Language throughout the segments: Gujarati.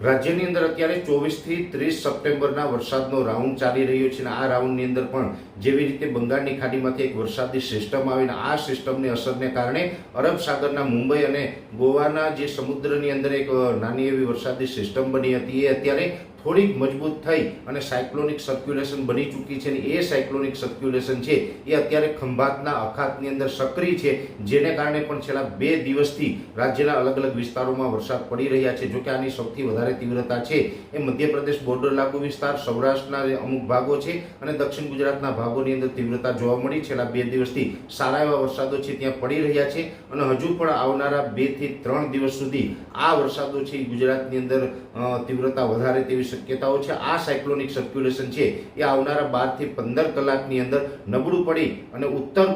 રાજ્યની અંદર અત્યારે 24 થી 30 સપ્ટેમ્બરના વરસાદનો રાઉન્ડ ચાલી રહ્યો છે અને આ રાઉન્ડની અંદર પણ જેવી રીતે બંગાળની ખાડીમાંથી એક વરસાદી સિસ્ટમ આવીને આ સિસ્ટમની અસરને કારણે અરબ સાગરના મુંબઈ અને ગોવાના જે સમુદ્રની અંદર એક નાની એવી વરસાદી સિસ્ટમ બની હતી એ અત્યારે થોડીક મજબૂત થઈ અને સાયક્લોનિક સર્ક્યુલેશન બની ચૂકી છે અને એ સાયક્લોનિક સર્ક્યુલેશન છે એ અત્યારે ખંભાતના અખાતની અંદર સક્રિય છે, જેને કારણે પણ છેલ્લા 2 દિવસથી રાજ્યના અલગ અલગ વિસ્તારોમાં વરસાદ પડી રહ્યા છે। જોકે આની સૌથી વધારે તીવ્રતા છે એ મધ્યપ્રદેશ બોર્ડર લાગુ વિસ્તાર, સૌરાષ્ટ્રના અમુક ભાગો છે અને દક્ષિણ ગુજરાતના ભાગોની અંદર તીવ્રતા જોવા મળી। છેલ્લા 2 દિવસથી સારા એવા વરસાદો છે ત્યાં પડી રહ્યા છે અને હજુ પણ આવનારા 2 થી 3 દિવસ સુધી આ વરસાદો છે ગુજરાતની અંદર તીવ્રતા વધારે તેવી શક્યતાઓ છે। આ સાયક્લોનિક સર્ક્યુલેશન છે એ આવનારા 12 થી 15 કલાકની અંદર નબળું પડી અને ઉત્તર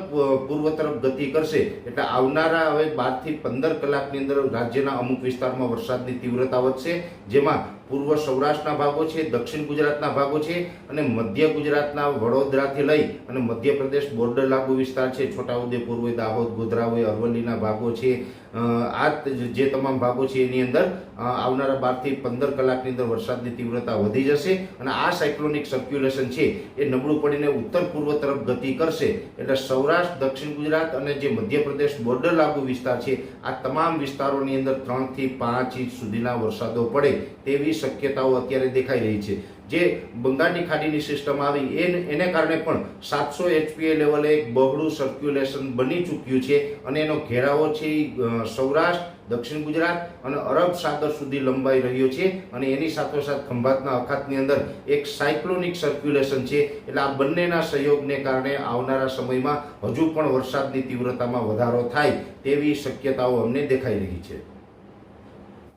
પૂર્વ તરફ ગતિ કરશે, એટલે આવનારા હવે 12 થી 15 કલાકની અંદર રાજ્યના અમુક વિસ્તારમાં વરસાદની તીવ્રતા વધશે, જેમાં પૂર્વ સૌરાષ્ટ્રના ભાગો છે, દક્ષિણ ગુજરાતના ભાગો છે અને મધ્ય ગુજરાતના વડોદરાથી લઈ અને મધ્યપ્રદેશ બોર્ડર લાગુ વિસ્તાર છે, છોટાઉદેપુર હોય, દાહોદ, ગોધરા હોય, અરવલ્લીના ભાગો છે, આ જે તમામ ભાગો છે એની અંદર આવનારા 12 થી 15 કલાકની અંદર વરસાદની તીવ્રતા વધી જશે અને આ સાયક્લોનિક સર્ક્યુલેશન છે એ નબળું પડીને ઉત્તર પૂર્વ તરફ ગતિ કરશે, એટલે સૌરાષ્ટ્ર, દક્ષિણ ગુજરાત અને જે મધ્યપ્રદેશ બોર્ડર લાગુ વિસ્તાર છે આ તમામ વિસ્તારોની અંદર 3 થી 5 ઇંચ સુધીના વરસાદો પડે તેવી શક્યતાઓ અત્યારે દેખાઈ રહી છે। જે બંગાળની ખાડીની સિસ્ટમ આવી એને કારણે પણ 700 HPA લેવલે એક બહોળું સર્ક્યુલેશન બની ચૂક્યું છે અને એનો ઘેરાવો છે સૌરાષ્ટ્ર, દક્ષિણ ગુજરાત અને અરબ સાગર સુધી લંબાઈ રહ્યો છે અને એની સાથોસાથ ખંભાતના અખાતની અંદર એક સાયક્લોનિક સર્ક્યુલેશન છે, એટલે આ બંનેના સહયોગને કારણે આવનારા સમયમાં હજુ પણ વરસાદની તીવ્રતામાં વધારો થાય તેવી શક્યતાઓ અમને દેખાઈ રહી છે।